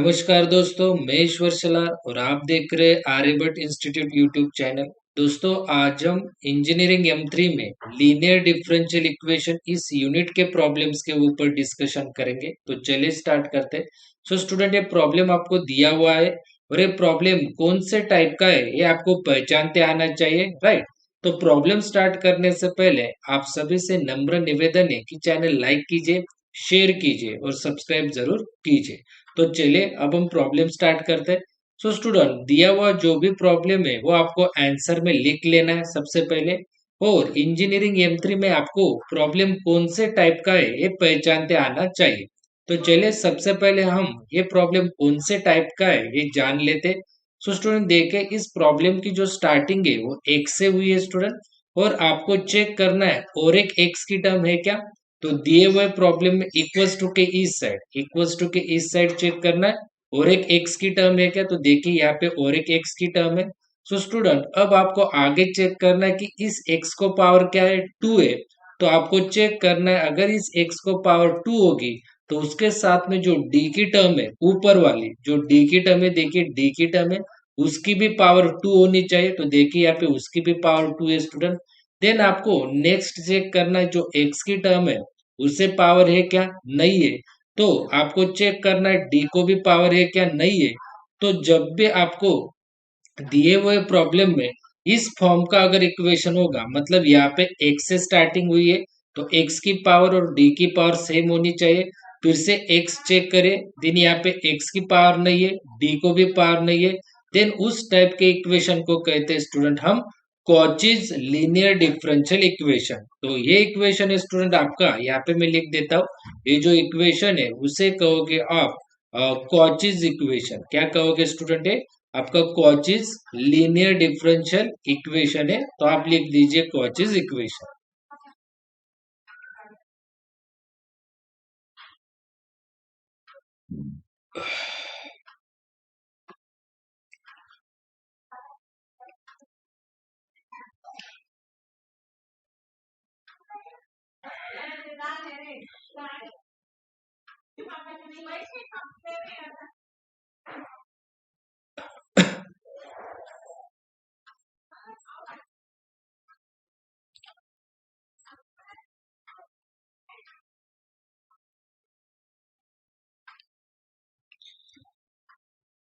नमस्कार दोस्तों, मैं ईश्वर सलार और आप देख रहे हैं आर्यभट्ट इंस्टीट्यूट यूट्यूब चैनल। दोस्तों, आज हम इंजीनियरिंग M3 में लीनियर डिफरेंशियल इक्वेशन इस यूनिट के प्रॉब्लम्स के ऊपर डिस्कशन करेंगे। तो चलिए स्टार्ट करते हैं। सो स्टूडेंट, ये प्रॉब्लम आपको दिया हुआ है और ये प्रॉब्लम कौन से टाइप का है ये आपको पहचानते आना चाहिए, राइट। तो प्रॉब्लम स्टार्ट करने से पहले आप सभी से नम्र निवेदन है कि चैनल लाइक कीजिए, शेयर कीजिए और सब्सक्राइब जरूर कीजिए। तो चलिए अब हम प्रॉब्लम स्टार्ट करते हैं। सो स्टूडेंट, दिया हुआ जो भी प्रॉब्लम है वो आपको आंसर में लिख लेना है सबसे पहले। और इंजीनियरिंग M3 में आपको प्रॉब्लम कौन से टाइप का है ये पहचानते आना चाहिए। तो चलिए सबसे पहले हम ये प्रॉब्लम कौन से टाइप का है ये जान लेते। सो स्टूडेंट, देखे इस प्रॉब्लम की जो स्टार्टिंग है वो x से हुई है स्टूडेंट। और आपको चेक करना है और एक x की टर्म है क्या। तो दिए हुए प्रॉब्लम में इक्वल्स टू के इस साइड चेक करना है। और एक x की टर्म है क्या, तो देखिए यहाँ पे और एक x की टर्म है। सो स्टूडेंट, अब आपको आगे चेक करना है कि इस x को पावर क्या है, 2 है। तो आपको चेक करना है अगर इस x को पावर 2 होगी तो उसके साथ में जो d की टर्म है, ऊपर वाली जो d की टर्म है, देखिए d की टर्म है उसकी भी पावर 2 होनी चाहिए। तो देखिए यहाँ पे उसकी भी पावर 2 है स्टूडेंट। देन आपको नेक्स्ट चेक करना है जो x की टर्म है उसे पावर है क्या, नहीं है। तो आपको चेक करना है डी को भी पावर है क्या, नहीं है। तो जब भी आपको दिए हुए प्रॉब्लम में इस फॉर्म का अगर इक्वेशन होगा, मतलब यहाँ पे x से स्टार्टिंग हुई है तो x की पावर और d की पावर सेम होनी चाहिए। फिर से x चेक करें, देन यहाँ पे x की पावर नहीं है, d को भी पावर नहीं है। देन उस टाइप के इक्वेशन को कहते हैं स्टूडेंट हम कॉचीज लीनियर डिफरेंशियल इक्वेशन। तो ये इक्वेशन है स्टूडेंट आपका, यहाँ पे मैं लिख देता हूँ। ये जो इक्वेशन है उसे कहोगे आप कॉचीज इक्वेशन। क्या कहोगे स्टूडेंट, है आपका कॉचीज लीनियर डिफरेंशियल इक्वेशन है। तो आप लिख दीजिए कॉचीज इक्वेशन।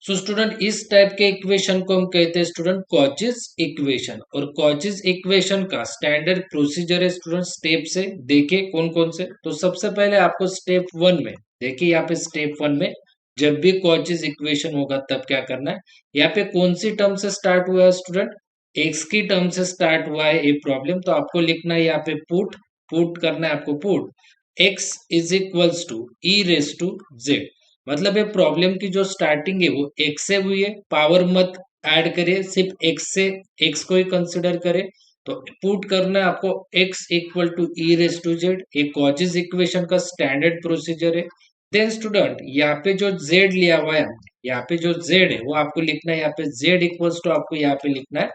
सो स्टूडेंट, इस टाइप के इक्वेशन को हम कहते हैं स्टूडेंट कॉचीज इक्वेशन। और कॉचीज इक्वेशन का स्टैंडर्ड प्रोसीजर है स्टूडेंट स्टेप से। देखिए कौन कौन से। तो सबसे पहले आपको स्टेप 1 में, देखिए यहाँ पे स्टेप 1 में जब भी कॉचीज इक्वेशन होगा तब क्या करना है, यहाँ पे कौन सी टर्म से स्टार्ट हुआ है स्टूडेंट, एक्स की टर्म से स्टार्ट हुआ है ये प्रॉब्लम। तो आपको लिखना है यहाँ पे पुट, पुट करना है आपको, put x is equals to e raise to z. मतलब ये प्रॉब्लम की जो स्टार्टिंग है वो x से हुई है, पावर मत ऐड करिए, सिर्फ x से x को ही कंसिडर करें। तो पुट करना है आपको x equal to e raise to z. ये कॉचीज इक्वेशन का स्टैंडर्ड प्रोसीजर है। देन स्टूडेंट, यहाँ पे जो z लिया हुआ है, यहाँ पे जो z है वो आपको लिखना है, यहाँ पे z इक्वल्स टू आपको यहाँ पे लिखना है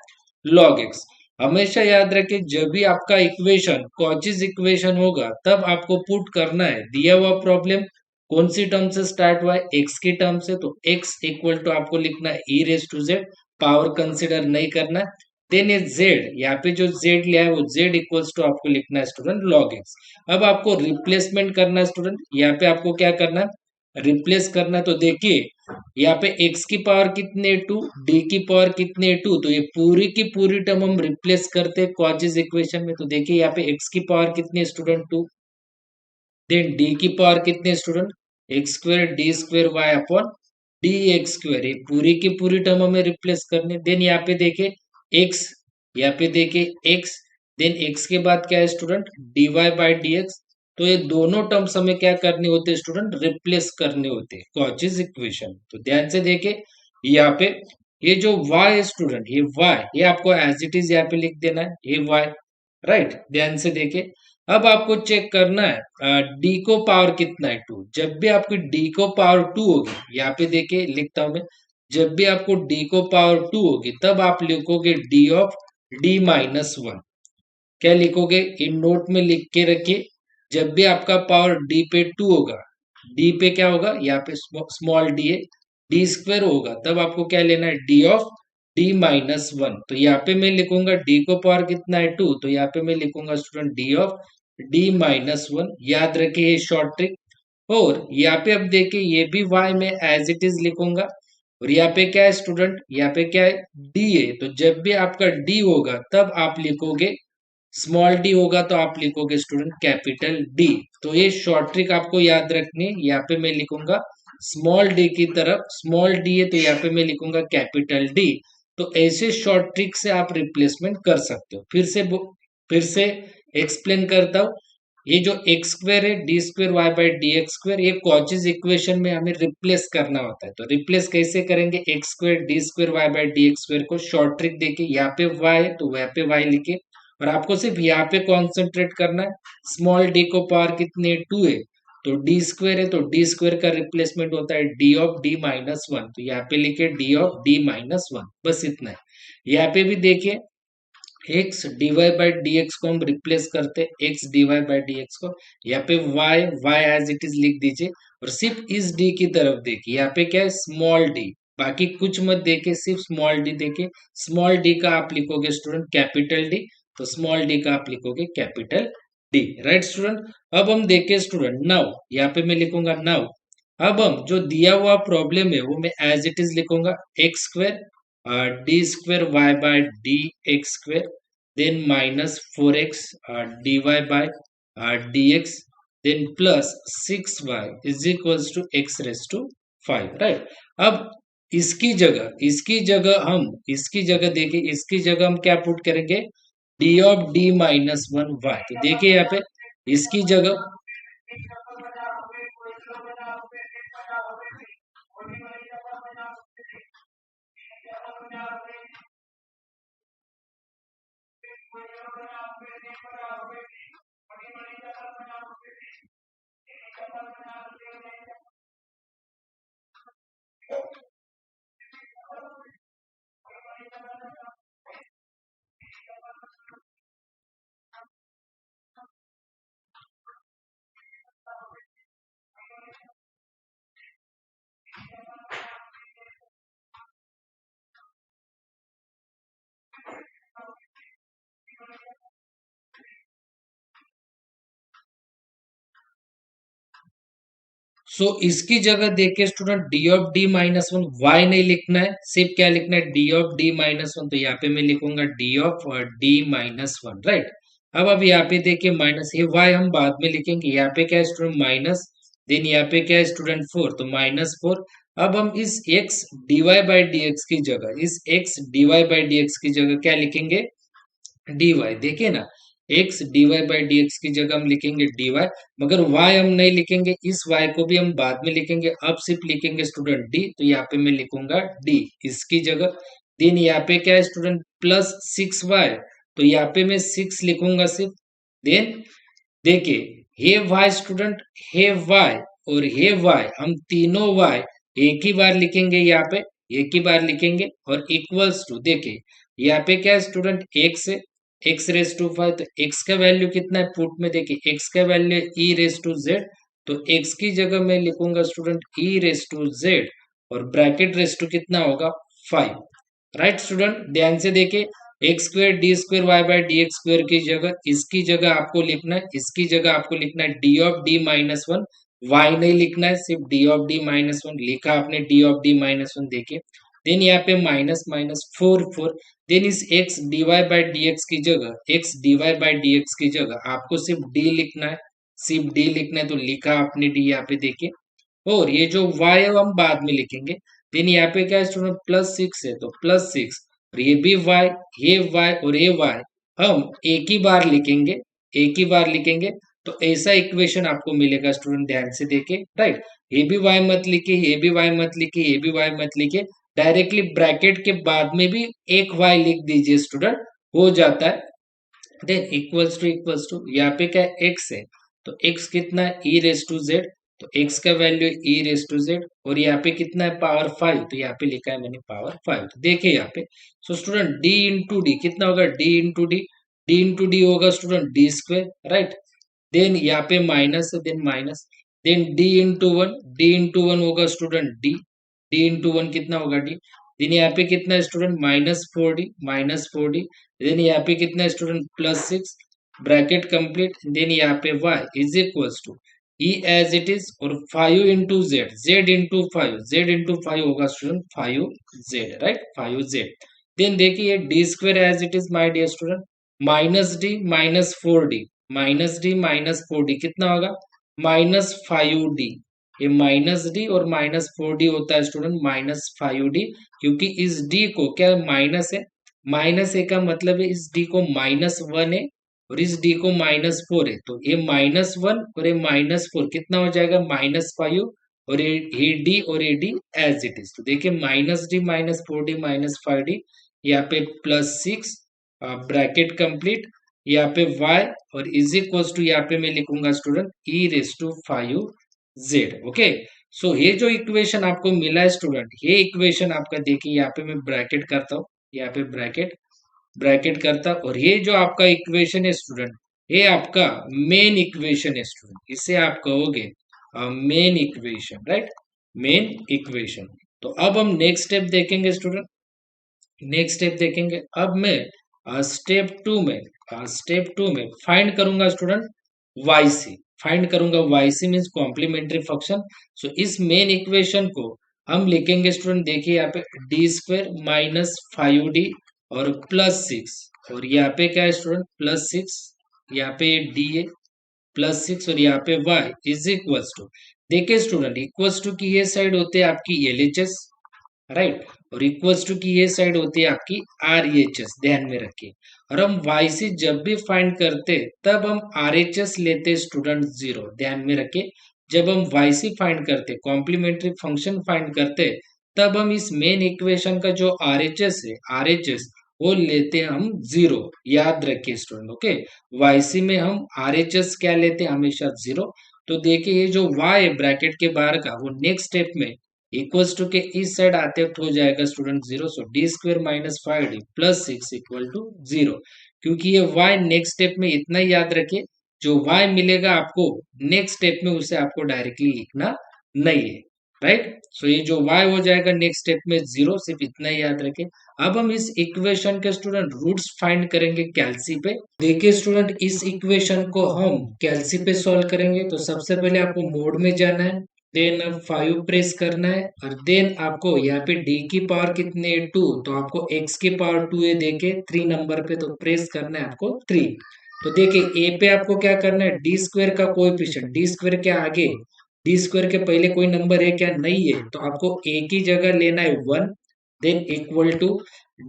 log x। हमेशा याद रखें जब भी आपका इक्वेशन कॉचीज इक्वेशन होगा तब आपको पुट करना है दिया हुआ प्रॉब्लम कौन सी टर्म से स्टार्ट हुआ है, एक्स की टर्म से। तो एक्स इक्वल टू आपको लिखना है ई raise to Z, power consider नहीं करना है। देन ये जेड, यहाँ पे जो जेड लिया है वो जेड इक्वल्स टू आपको लिखना है स्टूडेंट लॉग एक्स। अब आपको रिप्लेसमेंट करना है स्टूडेंट, यहाँ पे आपको क्या करना है, रिप्लेस करना है। तो देखिए यहाँ पे x की पावर कितने 2, d की पावर कितने 2, तो ये पूरी की पूरी टर्म हम रिप्लेस करते हैं कॉचीज इक्वेशन में। तो देखिए यहाँ पे x की पावर कितनी है स्टूडेंट 2, देन d की पावर कितने student x square d square y upon d x square. ये पूरी की पूरी टर्म हमें रिप्लेस करने। देन यहाँ पे देखे x, यहाँ पे देखे x, देन x के बाद क्या है student dy by D x. तो ये दोनों टर्म्स हमें क्या करने होते हैं स्टूडेंट, रिप्लेस करने होते हैं कॉचीज इक्वेशन। तो ध्यान से देखे यहाँ पे ये जो y है स्टूडेंट, ये y, ये आपको एज इट इज यहाँ पे लिख देना है, ये y, राइट। ध्यान से देखे अब आपको चेक करना है डी को पावर कितना है 2। जब भी आपकी डी को पावर 2 होगी, यहाँ पे देखिए लिखता हूं मैं, जब भी आपको डी को पावर 2 होगी तब आप लिखोगे डी ऑफ डी माइनस 1। क्या लिखोगे, इन नोट में लिख के रखिए। जब भी आपका पावर डी पे 2 होगा, डी पे क्या होगा, यहाँ पे स्मॉल डी है, डी स्क्वायर होगा तब आपको क्या लेना है, D of D minus one. तो यहाँ पे मैं लिखूंगा डी को पावर कितना है, टू, तो यहाँ पे मैं लिखूंगा student d of D minus one. याद रखिए ये शॉर्ट ट्रिक। और यहाँ पे अब देखिए ये भी y में एज इट इज लिखूंगा। और यहाँ पे क्या है स्टूडेंट, यहाँ पे क्या है, d है। तो जब भी आपका d होगा तब आप लिखोगे, स्मॉल डी होगा तो आप लिखोगे स्टूडेंट कैपिटल डी। तो ये शॉर्ट ट्रिक आपको याद रखनी है। यहाँ पे मैं लिखूंगा स्मॉल डी की तरफ, स्मॉल डी है तो यहाँ पे मैं लिखूंगा कैपिटल डी। तो ऐसे शॉर्ट ट्रिक से आप रिप्लेसमेंट कर सकते हो। फिर से एक्सप्लेन करता हूँ। ये जो एक्स स्क्वायर है, d square y by D x square, ये कॉचेज इक्वेशन में हमें रिप्लेस करना होता है। तो रिप्लेस कैसे करेंगे, x square d square y by D x square को शॉर्ट ट्रिक देके, यहाँ पे वाई है तो वहां पे वाई लिखे, और आपको सिर्फ यहाँ पे कॉन्सेंट्रेट करना है। स्मॉल डी को पावर कितनी है, टू है, तो डी स्क्वायर है तो डी स्क्वायर का रिप्लेसमेंट होता है D of D minus one. तो यहाँ पे लिखे d of D minus one, बस इतना है। यहाँ पे भी देखिए x D Y by D x को हम रिप्लेस करते हैं, x D Y by D x को। यहाँ पे y, y as it is लिख दीजिए। और सिर्फ इस डी की तरफ देखिए, यहाँ पे क्या है, स्मॉल डी, बाकी कुछ मत देखे, सिर्फ स्मॉल डी देखे। स्मॉल डी का आप लिखोगे स्टूडेंट कैपिटल डी, तो स्मॉल डी का आप लिखोगे कैपिटल डी, राइट स्टूडेंट। अब हम देखें स्टूडेंट नाउ, यहाँ पे मैं लिखूंगा नाउ। अब हम जो दिया हुआ प्रॉब्लम है वो मैं एज इट इज लिखूंगा, x square d square y by d x square, then minus four x D y by d x, then plus six y is equals to x raise to five, right. अब इसकी जगह देखिए, इसकी जगह हम क्या put करेंगे, d of D minus one y. तो देखिए यहाँ पे इसकी जगह, इसकी जगह देखिए student, d of D minus one, Y नहीं लिखना है, सिर्फ क्या लिखना है, D of D minus one. तो यहाँ पे मैं लिखूंगा d of D minus one, right. अब यहाँ पे देखिए माइनस, ये वाई हम बाद में लिखेंगे। यहाँ पे क्या है स्टूडेंट, माइनस, देन यहाँ पे क्या है स्टूडेंट, फोर, तो माइनस फोर। अब हम इस x d y by D x की जगह, इस x d y by D x की जगह क्या लिखेंगे, डी वाई। देखिए ना, x D Y by D x की जगह हम लिखेंगे डी वाई, मगर वाई हम नहीं लिखेंगे, इस वाई को भी हम बाद में लिखेंगे। अब सिर्फ लिखेंगे स्टूडेंट डी, तो यहाँ पे मैं लिखूंगा डी इसकी जगह। देन यहाँ पे क्या है स्टूडेंट, प्लस सिक्स वाई, तो यहाँ पे मैं सिक्स लिखूंगा सिर्फ। देन देखिए, हे वाई स्टूडेंट, हे वाई और हे वाई, हम तीनों वाई एक ही बार लिखेंगे, यहाँ पे एक ही बार लिखेंगे। और इक्वल्स टू, देखिए यहाँ पे क्या है स्टूडेंट, एक्स है, एक्स रेस टू फाइव, तो एक्स का वैल्यू कितना है पुट में, देखिए एक्स का value e raise to z, तो एक्स की जगह मैं लिखूंगा student e raise to z, और ब्रैकेट रेस टू कितना होगा, फाइव, राइट स्टूडेंट। ध्यान से देखिए, x square d square y by d x square की जगह, इसकी जगह आपको लिखना है, इसकी जगह आपको लिखना है D of D minus one. Y नहीं लिखना है, सिर्फ D of D minus one लिखा आपने, D of D minus one देखिए। देन यहाँ पे minus minus four four, then इस X D Y by D x की जगह, X D Y by D x की जगह आपको सिर्फ डी लिखना है, सिर्फ डी लिखना है, तो लिखा आपने डी, यहाँ पे देखिए। और ये जो y है वो हम बाद में लिखेंगे। देन यहाँ पे क्या है स्टूडेंट, प्लस सिक्स है तो प्लस सिक्स, और ये भी y, ये y और ये y हम एक ही बार लिखेंगे, एक ही बार लिखेंगे। तो ऐसा इक्वेशन आपको मिलेगा स्टूडेंट, ध्यान से देखिए, राइट। ये भी y मत लिखिए, ये भी y मत लिखिए, ये भी y मत लिखिए, डायरेक्टली ब्रैकेट के बाद में भी एक y लिख दीजिए स्टूडेंट, हो जाता है। देन इक्वल्स टू यहाँ पे क्या है, x है, तो x कितना है, e रेस टू जेड, तो x का value e raise to z, और यहाँ पे कितना है, पावर फाइव, तो यहाँ पे लिखा है मैंने पावर फाइव। तो देखिए यहाँ पे, so student d into D कितना होगा, d into D, d into D होगा student D square, right. Then यहाँ पे माइनस है, then minus, then d into one, d into one होगा student d, D into one कितना होगा D. Then यहाँ पे कितना स्टूडेंट माइनस 4d देन यहाँ पे कितना स्टूडेंट +6 ब्रैकेट कंप्लीट देन यहाँ पे y is equals to E as it is और 5 इंटू जेड होगा student 5z right 5z। Then देखिए D square as it is my dear student minus D minus 4d कितना होगा -5d। ये -d और -4d होता है स्टूडेंट -5d क्योंकि इस d को क्या माइनस है -a का मतलब है इस d को -1 है और इस d को -4 है तो ये -1 और ये -4 कितना हो जाएगा -5 और ये d और ये d एज इट इज। तो देखिए -d -4d -5d यहाँ पे +6 ब्रैकेट कंप्लीट यहाँ पे y और इज इक्वल्स टू यहाँ पे मैं लिखूंगा स्टूडेंट e⁻5z। ओके सो ये जो इक्वेशन आपको मिला है स्टूडेंट ये इक्वेशन आपका देखिए यहाँ पे मैं ब्रैकेट करता हूँ यहाँ पे ब्रैकेट करता और ये जो आपका इक्वेशन है स्टूडेंट ये आपका मेन इक्वेशन है स्टूडेंट इसे आप कहोगे main equation right main equation. तो अब हम नेक्स्ट स्टेप देखेंगे स्टूडेंट अब मैं स्टेप 2 में फाइंड करूंगा student Y C means complementary function. So इस मेन इक्वेशन को हम लिखेंगे स्टूडेंट देखिए यहाँ पे d² -5d और +6 और यहाँ पे क्या है स्टूडेंट +6 यहाँ पे d है +6 और यहाँ पे y इज इक्वल्स टू देखिए स्टूडेंट इक्वल्स टू की ये साइड होते हैं आपकी LHS राइट और इक्वल्स टू की ये साइड होती है आपकी RHS ध्यान में रखिए। और हम y से जब भी फाइंड करते तब हम RHS लेते स्टूडेंट 0 ध्यान में रखिए। जब हम y से फाइंड करते कॉम्प्लीमेंट्री फंक्शन फाइंड करते तब हम इस मेन इक्वेशन का जो RHS है RHS वो लेते हम 0 याद रखिए स्टूडेंट। ओके YC में हम RHS क्या लेते हैं हमेशा 0। तो देखिए ये जो y है ब्रैकेट के बाहर का वो नेक्स्ट स्टेप में इक्वल्स टू के इस साइड आते वक्त हो जाएगा student 0। So d² -5d +6 equal to 0 क्योंकि ये y नेक्स्ट स्टेप में इतना ही याद रखिए जो y मिलेगा आपको नेक्स्ट स्टेप में उसे आपको डायरेक्टली लिखना नहीं है राइट। सो ये जो y हो जाएगा नेक्स्ट स्टेप में 0 सिर्फ इतना ही याद रखें। अब हम इस इक्वेशन के स्टूडेंट रूट्स फाइंड करेंगे कैल्सी पे। देखिए स्टूडेंट इस इक्वेशन को हम कैल्सी पे सॉल्व करेंगे तो सबसे पहले आपको मोड में जाना है देन 5 प्रेस करना है और देन आपको यहाँ पे d की पावर कितनी है 2 तो आपको x की पावर 2 है देके 3 नंबर पे तो प्रेस करना है आपको 3। तो देखिए a पे आपको क्या करना है d² का कोएफिशिएंट d² के आगे d² के पहले कोई नंबर है क्या नहीं है तो आपको a की जगह लेना है 1 देन इक्वल टू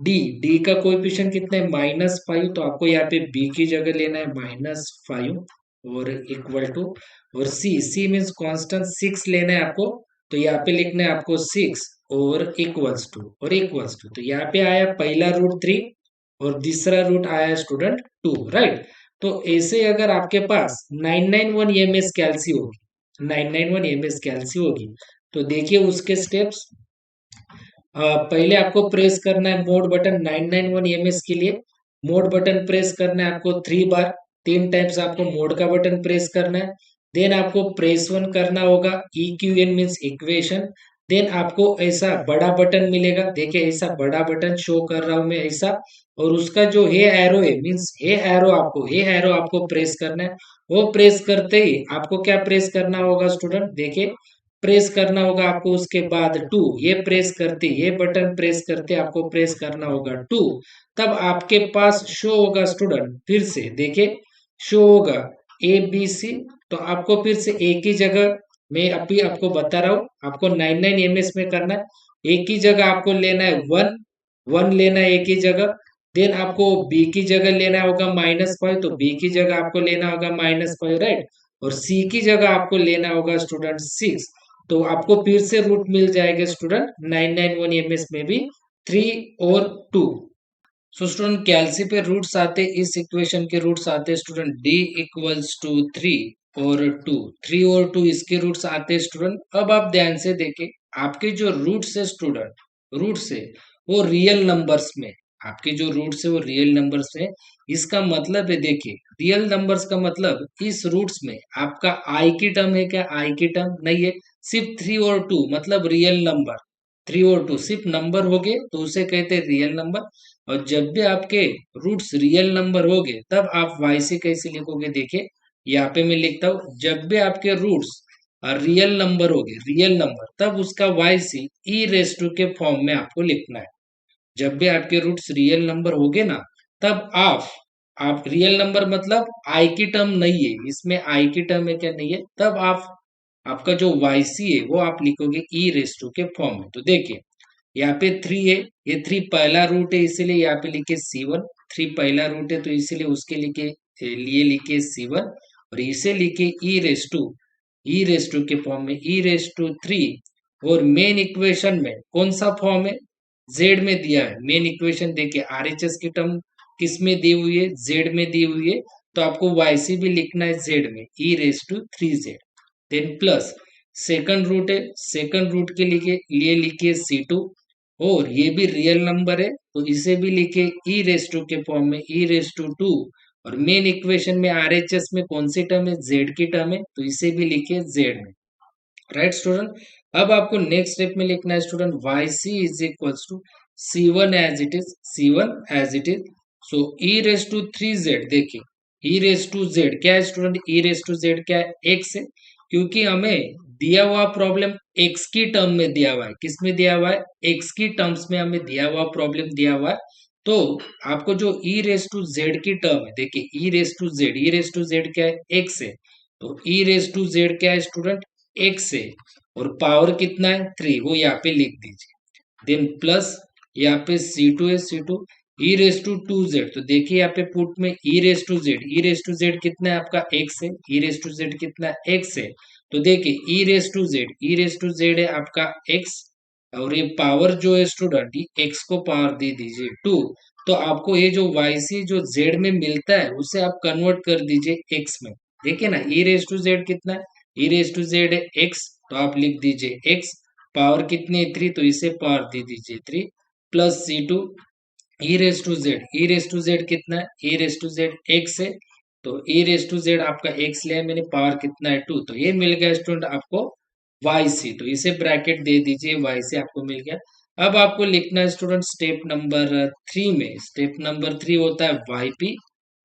d का कोएफिशिएंट कितना है -5 तो आपको यहाँ पे b की जगह लेना है -5 और इक्वल टू और सी मीन्स कांस्टेंट 6 लेना है आपको तो यहाँ पे लिखना है आपको 6 और इक्वल्स टू तो यहाँ पे आया पहला रूट 3 और दूसरा रूट आया स्टूडेंट 2 राइट। तो ऐसे अगर आपके पास 991 एमएस कैल्सी होगी 991 एमएस कैल्सी होगी तो देखिए उसके स्टेप्स पहले आपको प्रेस करना है मोड बटन 991 एमएस के लिए मोड बटन प्रेस करना है आपको 3 बार 3 टाइम्स आपको मोड का बटन प्रेस करना है। देन आपको प्रेस 1 करना होगा EQN मीन्स इक्वेशन। देन आपको ऐसा बड़ा बटन मिलेगा देखिए ऐसा बड़ा बटन शो कर रहा हूं मैं ऐसा और उसका जो हे एरो है मीन्स हे एरो आपको प्रेस करना है। वो प्रेस करते ही आपको क्या प्रेस करना होगा स्टूडेंट देखिए प्रेस करना होगा आपको उसके बाद 2 ये बटन प्रेस करते आपको प्रेस करना होगा 2 तब आपके पास शो होगा स्टूडेंट फिर से देखिए शो होगा ABC। तो आपको फिर से एक ही जगह मैं अभी आपको बता रहा हूँ आपको 99 एमएस में करना है एक ही जगह आपको लेना है 1 लेना है एक ही जगह। देन आपको B की जगह लेना होगा -5 तो B की जगह आपको लेना होगा -5 राइट और C की जगह आपको लेना होगा स्टूडेंट 6 तो आपको फिर से रूट मिल जाएगा स्टूडेंट 991 एमएस में भी 3 और 2। सो स्टूडेंट कैल्सी पे रूट्स आते इस इक्वेशन के रूट्स आते स्टूडेंट d इक्वल्स टू 3 और 2 3 और 2 इसके रूट्स आते स्टूडेंट। अब आप ध्यान से देखें आपके जो रूट्स है स्टूडेंट रूट्स है वो रियल नंबर्स में आपके जो रूट्स है वो रियल नंबर्स में। इसका मतलब है देखिए रियल नंबर्स का मतलब इस रूट्स में आपका i की टर्म है क्या i की टर्म नहीं है सिर्फ 3 और 2 मतलब रियल नंबर 3 और 2 सिर्फ नंबर हो गए तो उसे कहते हैं रियल नंबर। और जब भी आपके रूट्स रियल नंबर हो गए तब आप वाई सी कैसे लिखोगे, देखिए यहाँ पे मैं लिखता हूँ, जब भी आपके रूट्स रियल नंबर हो गए, रियल नंबर, तब उसका y c e raise to के फॉर्म में आपको लिखना है। जब भी आपके रूट्स रियल नंबर होगे ना, तब आप रियल नंबर मतलब आई की टर्म नहीं है, इसमें आई की टर्म है क्या, नहीं है, तब आप आपका जो वाई सी है वो आप लिखोगे ई रेस टू के फॉर्म में। तो देखिए यहाँ पे 3 है, ये 3 पहला रूट है इसीलिए यहाँ पे लिखे C1। 3 पहला रूट है तो इसीलिए उसके लिए लिखे C1, और इसे लिखे ई रेस टू के फॉर्म में ई रेस टू 3। और मेन इक्वेशन में कौन सा फॉर्म है, जेड में दिया है। मेन इक्वेशन देखिए आरएचएस की टर्म किस में दी हुई है, जेड में दी हुई है, तो आपको वाईसी भी लिखना है जेड में, E raise to 3z। Then plus second root है, सेकंड रूट के लिए लिखिए C2, और ये भी रियल नंबर है तो इसे भी लिखे ई रेस टू के फॉर्म में, ई रेस टू 2। और मेन इक्वेशन में आरएचएस में कौन सी टर्म है, जेड की टर्म है, तो इसे भी लिखे जेड में। राइट स्टूडेंट, अब आपको नेक्स्ट स्टेप में लिखना है student Y c is equals to C1 as it is, C1 as it is. So e raise to 3z, देखिए ई रेस टू जेड क्या है student, e raise to Z क्या है, x है, क्योंकि हमें दिया हुआ प्रॉब्लम x की टर्म में दिया हुआ है। किस में दिया हुआ है, x की टर्म्स में हमें दिया हुआ प्रॉब्लम दिया हुआ है। तो आपको जो ई रेस टू जेड की टर्म है, देखिए ई raise to Z, E raise to Z क्या है, x है, तो ई रेस टू जेड क्या है स्टूडेंट, x है, और पावर कितना है 3, वो यहाँ पे लिख दीजिए। देन प्लस यहाँ पे C2 है, C2 e raise to 2z, तो देखिए यहाँ पे पुट में E raise to Z, E raise to Z कितना है आपका x है, ई रेस टू जेड कितना है x है, तो देखिए ई raise to Z, E raise to Z है आपका x, और ये पावर जो है स्टूडेंट, ये x को पावर दे दीजिए 2। तो आपको ये जो yc जो z में मिलता है उसे आप कन्वर्ट कर दीजिए x में। देखिए ना ई रेस टू जेड कितना है, ई रेस टू जेड है x, तो आप लिख दीजिए x, पावर कितनी है 3, तो इसे पावर दे दीजिए 3, plus C2 e raise to Z, E raise to Z कितना है, ई रेस टू जेड x है, तो ई रेस टू जेड आपका x लिया मैंने, पावर कितना है 2, तो ये मिल गया स्टूडेंट आपको वाई सी, तो इसे ब्रैकेट दे दीजिए, वाई सी आपको मिल गया। अब आपको लिखना है स्टूडेंट स्टेप नंबर 3 में, स्टेप नंबर 3 होता है वाई पी,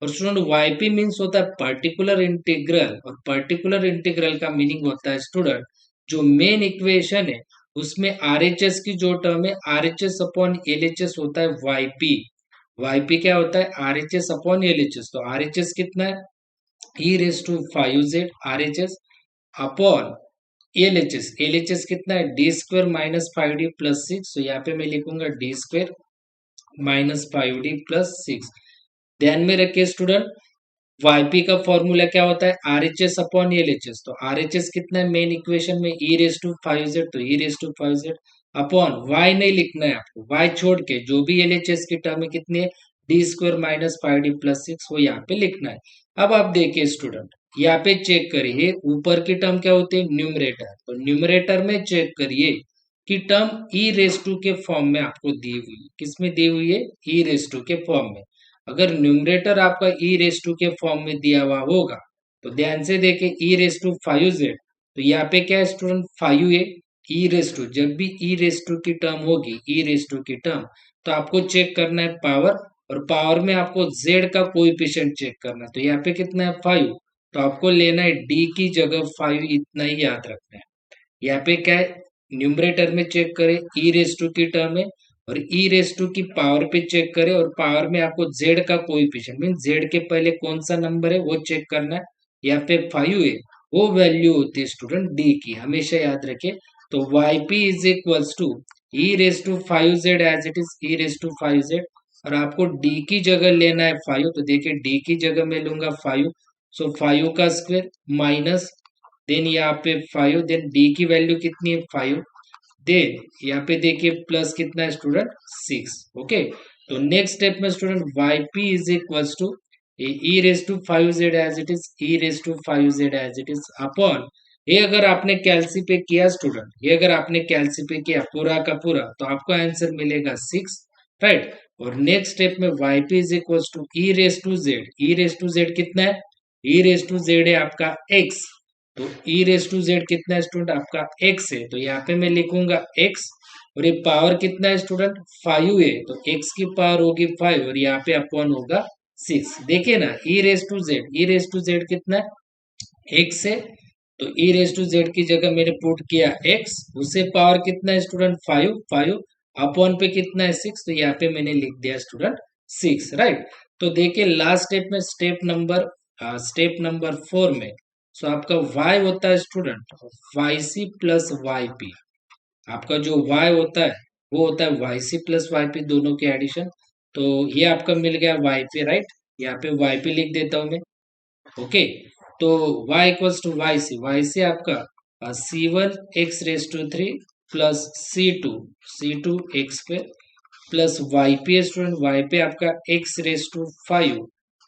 और स्टूडेंट वाई पी मीन्स होता है पर्टिकुलर इंटीग्रल, और पर्टिकुलर इंटीग्रल का मीनिंग होता है स्टूडेंट जो मेन इक्वेशन है उसमें आरएचएस की जो टर्म है आरएचएस अपॉन एलएचएस होता है वाईपी। वाईपी क्या होता है, आरएचएस अपॉन एलएचएस, तो आरएचएस कितना है ई raise to 5z RHS upon LHS, LHS कितना है d square minus 5d plus 6, तो यहाँ पे मैं लिखूंगा D square minus 5d plus 6। ध्यान में रखिए स्टूडेंट वाईपी का फॉर्मूला क्या होता है आरएचएस अपॉन एलएचएस, तो आरएचएस कितना है मेन इक्वेशन में ई रेस टू 5z, तो ई raise to 5z upon Y नहीं लिखना है आपको, वाई छोड़ के जो भी एलएचएस की टर्म है कितनी है d square minus 5d plus 6, वो यहाँ पे लिखना है। अब आप देखिए स्टूडेंट यहाँ पे चेक करिए ऊपर की टर्म क्या होती है न्यूमरेटर, तो न्यूमरेटर में चेक करिए कि टर्म ई रेस टू के फॉर्म में आपको दी हुई है, किस में दी हुई है ई रेस टू के फॉर्म में। अगर न्यूमरेटर आपका ई रेस टू के फॉर्म में दिया हुआ होगा तो ध्यान से देखें ई रेस टू 5z, तो यहाँ पे क्या है स्टूडेंट 5 है, ई रेस टू जब भी ई रेस टू की टर्म होगी, ई रेस टू की टर्म, तो आपको चेक करना है पावर, और पावर में आपको z का कोएफिशिएंट चेक करना है, तो यहाँ पे कितना है 5, तो आपको लेना है d की जगह 5, इतना ही याद रखना है। यहाँ पे क्या है न्यूमरेटर में चेक करें ई रेस टू की टर्म है, और ई रेस टू की पावर पे चेक करें, और पावर में आपको जेड का कोएफिशिएंट मीन जेड के पहले कौन सा नंबर है वो चेक करना है। यहाँ पे 5 है, वो वैल्यू होती है स्टूडेंट डी की, हमेशा याद रखें। तो y p is equals to e raise to 5z as it is, e raise to 5z, और आपको डी की जगह लेना है 5, तो देखिए डी की जगह मैं लूंगा 5, सो 5 का स्क्वायर माइनस, देन यहाँ पे 5, देन डी की वैल्यू कितनी है 5, देन यहाँ पे देखिए प्लस कितना है स्टूडेंट 6। ओके, तो नेक्स्ट स्टेप में student y p is equals to e raise to 5z as it is, e raise to 5z as it is upon, ये अगर आपने कैलसी पे किया स्टूडेंट, ये अगर आपने कैलसी पे किया पूरा का पूरा तो आपको आंसर मिलेगा 6, राइट। और नेक्स्ट स्टेप में y p is equals to e raise to Z, E raise to Z कितना है ई रेस टू जेड है आपका x, तो ई रेस टू जेड कितना है स्टूडेंट आपका x है, तो यहाँ पे मैं लिखूंगा x, और ये पावर कितना है स्टूडेंट, 5 है, तो x की पावर होगी 5 और यहाँ पे अपॉन होगा 6। देखिए ना, ई रेस टू जेड कितना है, x है, तो ई रेस टू जेड की जगह मैंने पुट किया x, उसे पावर कितना है स्टूडेंट, 5, 5 अपॉन पे कितना है 6, तो यहाँ पे मैंने लिख दिया स्टूडेंट 6, राइट। तो देखिए लास्ट स्टेप में स्टेप नंबर 4 में, सो आपका y होता है student Y c plus y p. आपका जो y होता है वो होता है y c plus y p, दोनों के एडिशन। तो ये आपका मिल गया वाई पी, राइट। यहाँ पे वाई पी लिख देता हूं मैं, ओके। तो y equals to y c आपका C1 x⁻³ plus C2 x पे plus y p student, y p आपका x⁵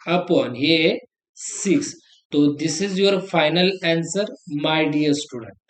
अपॉन ये 6। तो this is your final answer my dear student.